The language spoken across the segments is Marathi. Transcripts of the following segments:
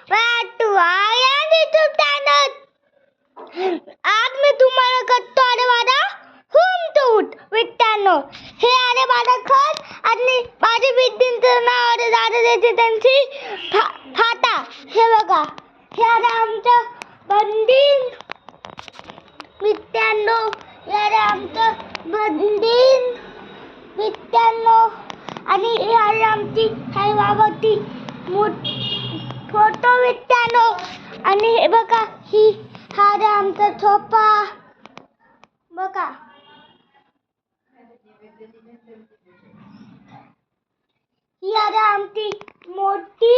टू आया यूट्यूब चॅनल. आज मी तुम्हाला करतो अरे माझा होम टूर मित्रांनो. हे अरे माझा घर आणि माझे विद्यार्थ्यांचं नाव अरे दादा देते त्यांची फाटा. हे बघा हे अरे आमचं बंदीन मित्रांनो. हे अरे आमचं बंदीन मित्रांनो. आणि हे अरे आमची हैवावती फोटो मित्रांनो. आणि हे बघा ही हा रे आमचा सोफा बघा. ही अरे आमची मोठी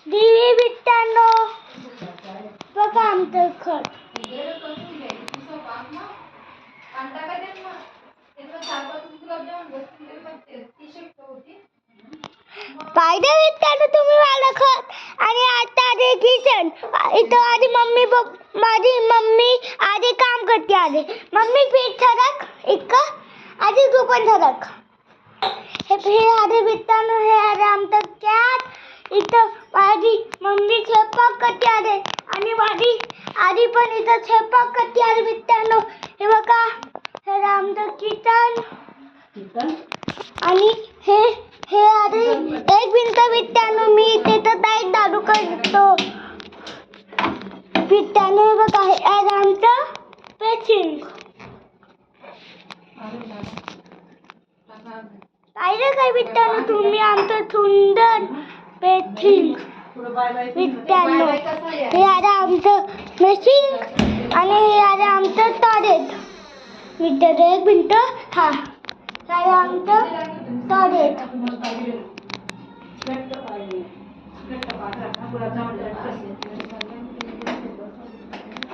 देवी मित्रांनो. बघा आमचं घर. पाहिजे मित्रांनो तुम्ही मला घर. आणि आता आधी किचन इथं आधी माझी मम्मी आधी काम करते. आधी मम्मी पीठ सरक इतकं आधी तू पण सरक. हे आधी मित्रांनो हे अरे आमचं कॅट. इथं माझी मम्मी स्वयंपाक करते आधी आणि माझी आधी पण इथं स्वयंपाक करते आधी मित्रांनो. हे बघा हे आमचं किचन. आणि हे अरे एक मिनिट मित्रांनो मी तिथं लाईट चालू करतो मित्रांनो. हे बघा हे अरे आमचं पेचिंग. पाहिलं काय मित्रांनो तुम्ही आमचं सुंदर पेचिंग मित्रांनो. हे अरे आमचं मशीन आणि हे अरे आमचं टॉयलेट मित्रांनो. एक मिनिट हा हे आमचं टॉयलेट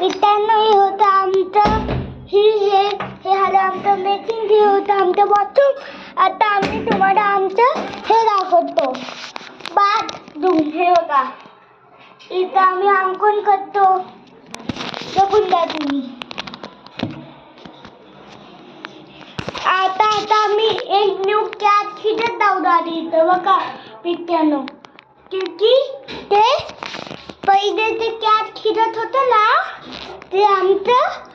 मित्रांनो. हे होतं आमचं हे आलं आमचं मेकिंग. हे होतं आमचं बाथरूम. आता आम्ही तुम्हाला आमचं हे दाखवतो बाथरूम. हे बघा इथं आम्ही अंकन करतो. बघून द्या तुम्ही. आता आम्ही एक न्यू कॅट खिडत लावतो आधी इथं बघा मित्रांनो. क्योंकि ते पहिले ते कॅट खिडत होतं ना ते आमचं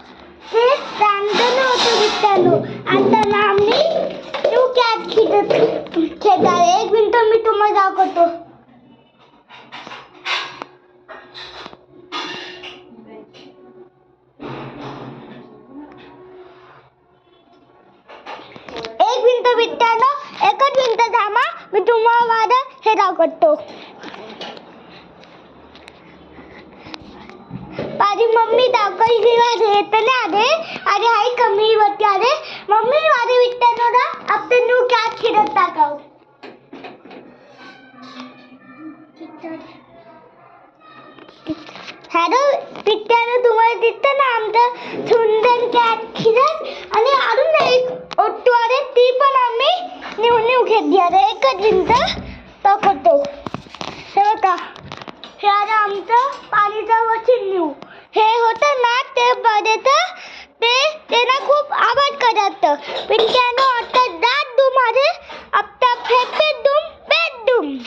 ते स्टँडर्ड होतं मित्रांनो. आता ना आम्ही न्यू कॅट खेळणार. एक मिनिट मी तुम्हाला दाखवतो. एक मिनिट मित्रांनो एकच मिनिट थांबा मी तुम्हाला माझं हे दाखवतो. माझी मम्मी दाखवली येते ना अरे अरे हाय कमी होती. अरे मम्मी माझे मित्रांनो ना आपण न्यू कॅट खेळत दाखव. हॅलो मित्रांनो तुम्हाला दिसतं ना आमचं सुंदर कॅट खेळत. आणि अजून एक ओटू अरे ती पण आम्ही न्यू घेतली. अरे एकच मिनिट दाखवतो. हे बघा हे अरे आमचं पाणीचं मशीन न्यू. हे होतं ना ते बरेचं ते ना खूप आवाज करतं मित्रांनो. आता बेडरूम अरे आता बेडरूम बेडरूम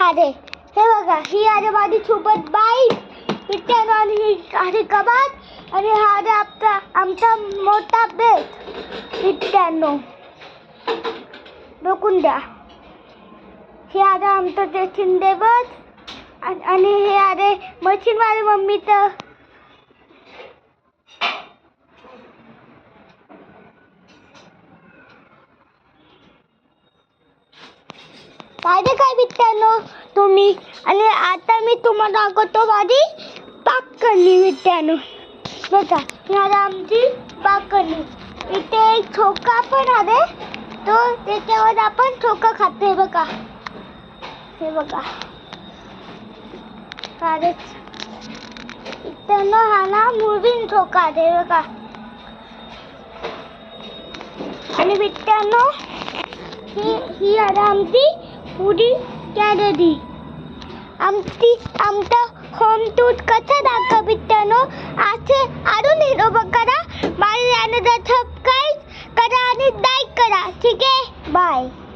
अरे हे बघा ही अरे माझी सोबत बाई मित्रांनो. आणि ही अरे कबाट आणि हा अरे आमचा मोठा बेड मित्रांनो. बघून द्या. हे अरे आमचं ड्रेसिंग टेबल आणि हे अरे मशीन वाले मम्मीचं. पाहिजे काय मित्रांनो तुम्ही. आणि आता मी तुम्हाला दाखवतो माझी बाल्कनी मित्रांनो. बघा ही अरे आमची बाल्कनी. इथे एक ठोका पण आहे तो त्याच्यावर आपण ठोका खाते बघा. हे बघा अरे इथं हा ना मुव्हिंग ठोका आहे बघा. आणि मित्रांनो ही अरे आमची पुरी गॅलरी. आमचं होम टूर कसं दाखव मित्रांनो. असे अजून हिरो करा. माझ्या चॅनलला सबस्क्राईब करा आणि लाईक करा. ठीक आहे बाय.